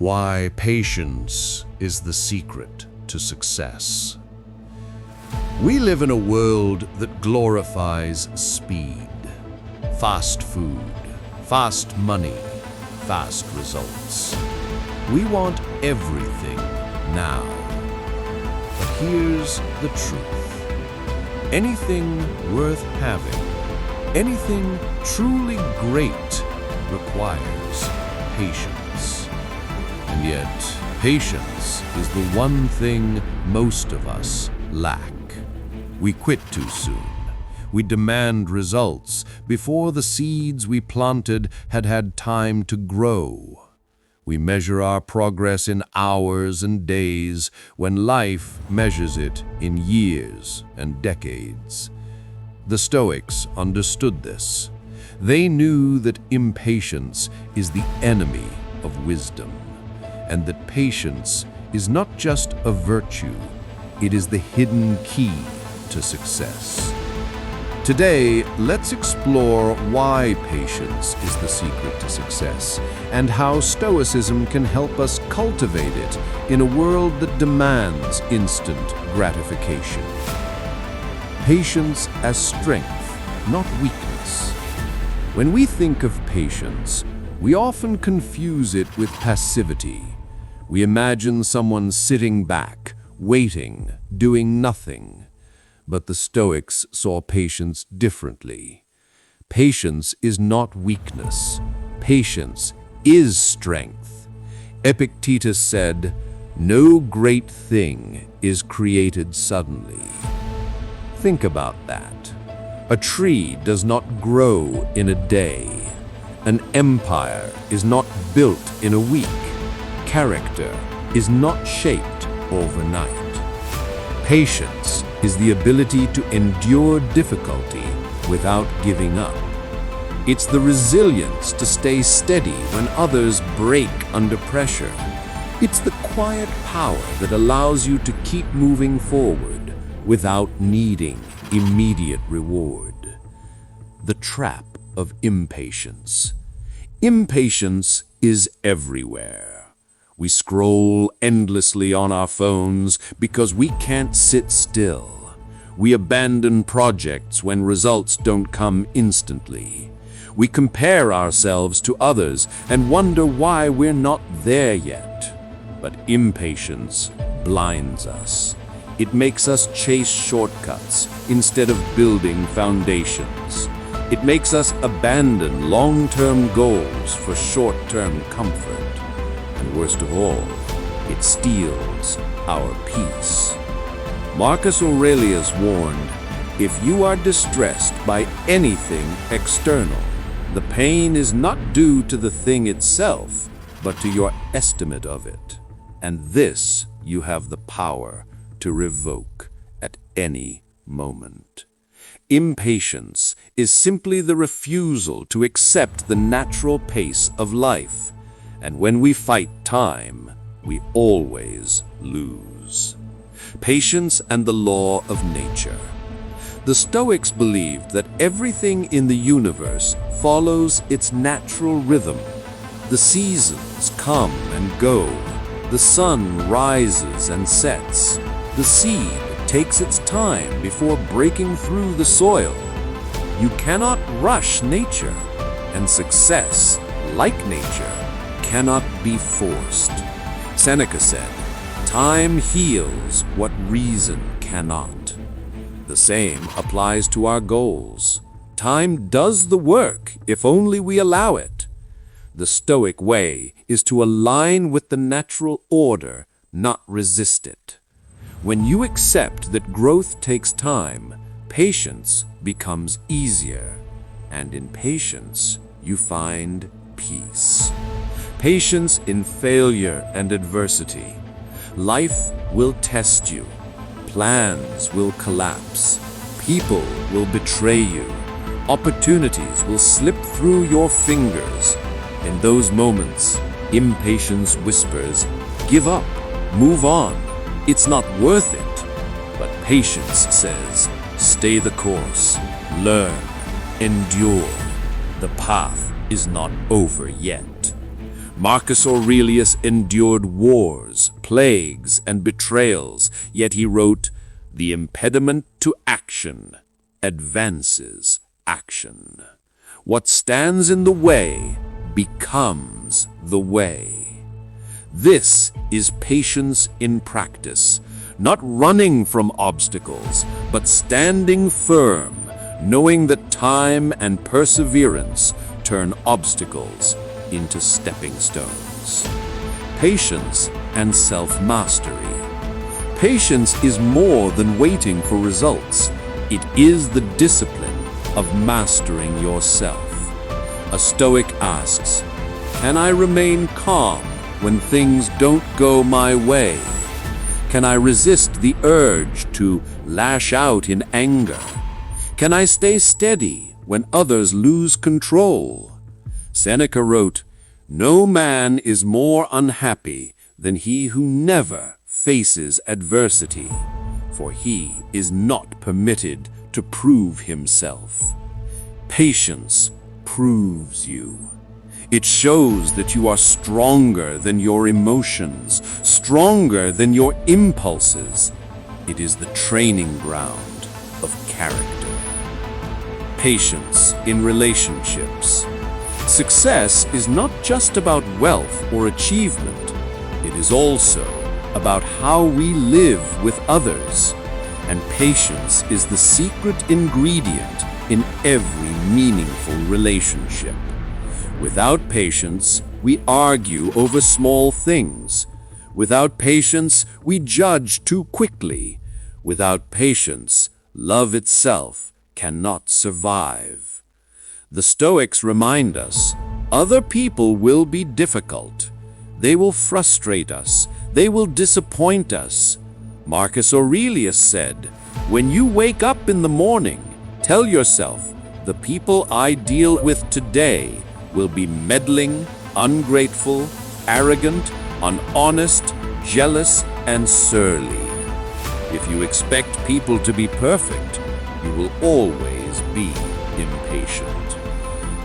Why patience is the secret to success. We live in a world that glorifies speed, fast food, fast money, fast results. We want everything now. But here's the truth. Anything worth having, anything truly great requires patience. And yet, patience is the one thing most of us lack. We quit too soon. We demand results before the seeds we planted had had time to grow. We measure our progress in hours and days when life measures it in years and decades. The Stoics understood this. They knew that impatience is the enemy of wisdom, and that patience is not just a virtue, it is the hidden key to success. Today, let's explore why patience is the secret to success and how Stoicism can help us cultivate it in a world that demands instant gratification. Patience as strength, not weakness. When we think of patience, we often confuse it with passivity. We imagine someone sitting back, waiting, doing nothing. But the Stoics saw patience differently. Patience is not weakness. Patience is strength. Epictetus said, "No great thing is created suddenly." Think about that. A tree does not grow in a day. An empire is not built in a week. Character is not shaped overnight. Patience is the ability to endure difficulty without giving up. It's the resilience to stay steady when others break under pressure. It's the quiet power that allows you to keep moving forward without needing immediate reward. The trap of impatience. Impatience is everywhere. We scroll endlessly on our phones because we can't sit still. We abandon projects when results don't come instantly. We compare ourselves to others and wonder why we're not there yet. But impatience blinds us. It makes us chase shortcuts instead of building foundations. It makes us abandon long-term goals for short-term comfort. And worst of all, it steals our peace. Marcus Aurelius warned, if you are distressed by anything external, the pain is not due to the thing itself, but to your estimate of it. And this you have the power to revoke at any moment. Impatience is simply the refusal to accept the natural pace of life. And when we fight time, we always lose. Patience and the law of nature. The Stoics believed that everything in the universe follows its natural rhythm. The seasons come and go. The sun rises and sets. The seed takes its time before breaking through the soil. You cannot rush nature, and success, like nature, cannot be forced. Seneca said, "Time heals what reason cannot." The same applies to our goals. Time does the work if only we allow it. The Stoic way is to align with the natural order, not resist it. When you accept that growth takes time, patience becomes easier, and in patience you find peace. Patience in failure and adversity. Life will test you. Plans will collapse. People will betray you. Opportunities will slip through your fingers. In those moments, impatience whispers, "Give up, move on, it's not worth it." But patience says, "Stay the course, learn, endure. The path is not over yet." Marcus Aurelius endured wars, plagues, and betrayals, yet he wrote, "The impediment to action advances action. What stands in the way becomes the way." This is patience in practice, not running from obstacles, but standing firm, knowing that time and perseverance turn obstacles into stepping stones. Patience and self-mastery. Patience is more than waiting for results. It is the discipline of mastering yourself. A Stoic asks, "Can I remain calm when things don't go my way? Can I resist the urge to lash out in anger? Can I stay steady when others lose control?" Seneca wrote, "No man is more unhappy than he who never faces adversity, for he is not permitted to prove himself." Patience proves you. It shows that you are stronger than your emotions, stronger than your impulses. It is the training ground of character. Patience in relationships. Success is not just about wealth or achievement. It is also about how we live with others. And patience is the secret ingredient in every meaningful relationship. Without patience, we argue over small things. Without patience, we judge too quickly. Without patience, love itself cannot survive. The Stoics remind us, other people will be difficult. They will frustrate us. They will disappoint us. Marcus Aurelius said, "When you wake up in the morning, tell yourself, the people I deal with today will be meddling, ungrateful, arrogant, unhonest, jealous, and surly." If you expect people to be perfect, you will always be impatient.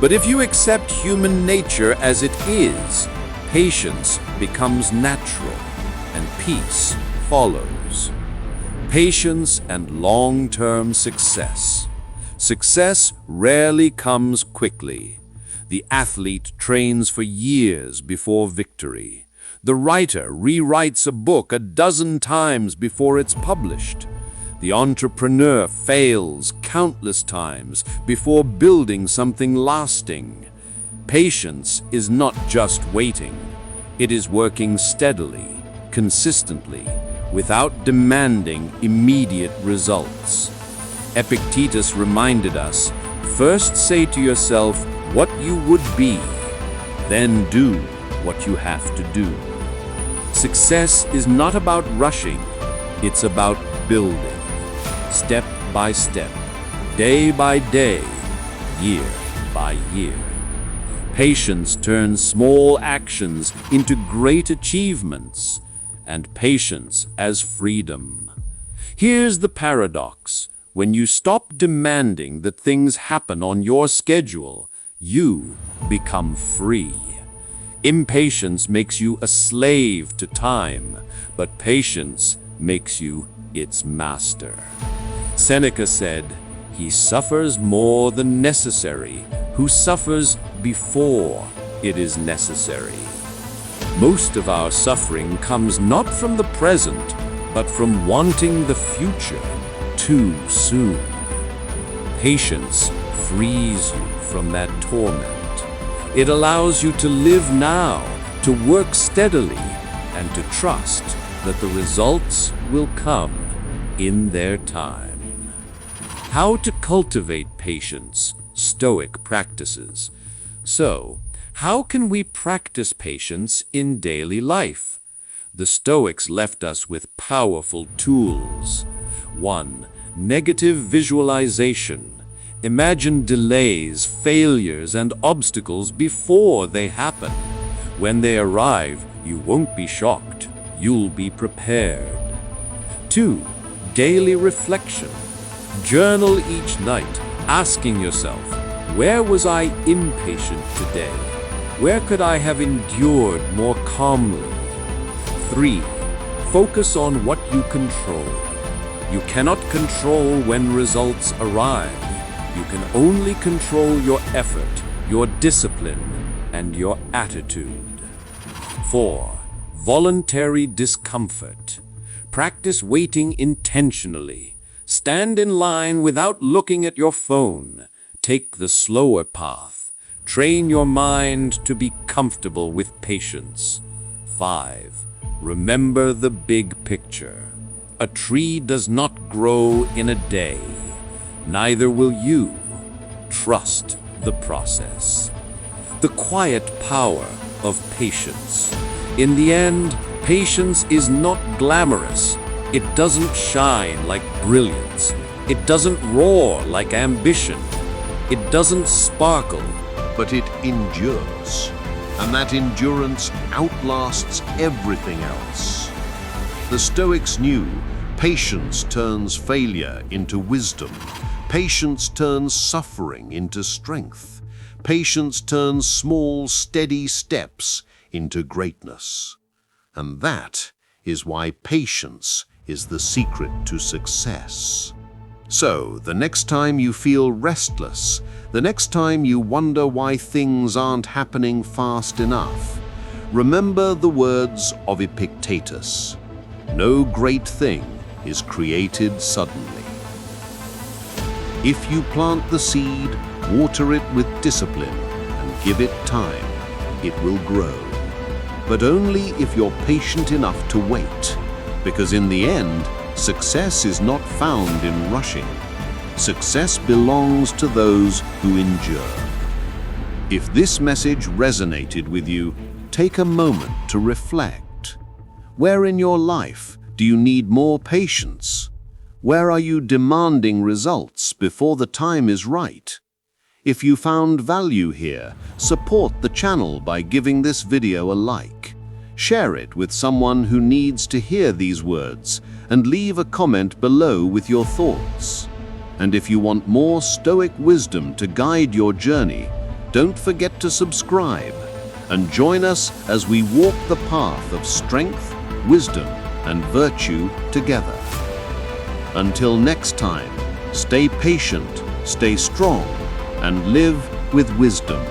But if you accept human nature as it is, patience becomes natural, and peace follows. Patience and long-term success. Success rarely comes quickly. The athlete trains for years before victory. The writer rewrites a book a dozen times before it's published. The entrepreneur fails countless times before building something lasting. Patience is not just waiting. It is working steadily, consistently, without demanding immediate results. Epictetus reminded us, first say to yourself what you would be, then do what you have to do. Success is not about rushing, it's about building. Step by step, day by day, year by year. Patience turns small actions into great achievements, and patience as freedom. Here's the paradox. When you stop demanding that things happen on your schedule, you become free. Impatience makes you a slave to time, but patience makes you its master. Seneca said, "He suffers more than necessary who suffers before it is necessary." Most of our suffering comes not from the present, but from wanting the future too soon. Patience frees you from that torment. It allows you to live now, to work steadily, and to trust that the results will come in their time. How to cultivate patience, Stoic practices. So, how can we practice patience in daily life? The Stoics left us with powerful tools. 1. Negative visualization. Imagine delays, failures, and obstacles before they happen. When they arrive, you won't be shocked. You'll be prepared. 2. Daily reflection. Journal each night, asking yourself, where was I impatient today? Where could I have endured more calmly? 3. Focus on what you control. You cannot control when results arrive. You can only control your effort, your discipline, and your attitude. 4. Voluntary discomfort. Practice waiting intentionally. Stand in line without looking at your phone. Take the slower path. Train your mind to be comfortable with patience. 5. Remember the big picture. A tree does not grow in a day. Neither will you. Trust the process. The quiet power of patience. In the end, patience is not glamorous. It doesn't shine like brilliance. It doesn't roar like ambition. It doesn't sparkle. But it endures. And that endurance outlasts everything else. The Stoics knew patience turns failure into wisdom. Patience turns suffering into strength. Patience turns small, steady steps into greatness. And that is why patience is the secret to success. So, the next time you feel restless, the next time you wonder why things aren't happening fast enough, remember the words of Epictetus. No great thing is created suddenly. If you plant the seed, water it with discipline, and give it time, it will grow. But only if you're patient enough to wait, because in the end, success is not found in rushing. Success belongs to those who endure. If this message resonated with you, take a moment to reflect. Where in your life do you need more patience? Where are you demanding results before the time is right? If you found value here, support the channel by giving this video a like. Share it with someone who needs to hear these words, and leave a comment below with your thoughts. And if you want more Stoic wisdom to guide your journey, don't forget to subscribe and join us as we walk the path of strength, wisdom, and virtue together. Until next time, stay patient, stay strong, and live with wisdom.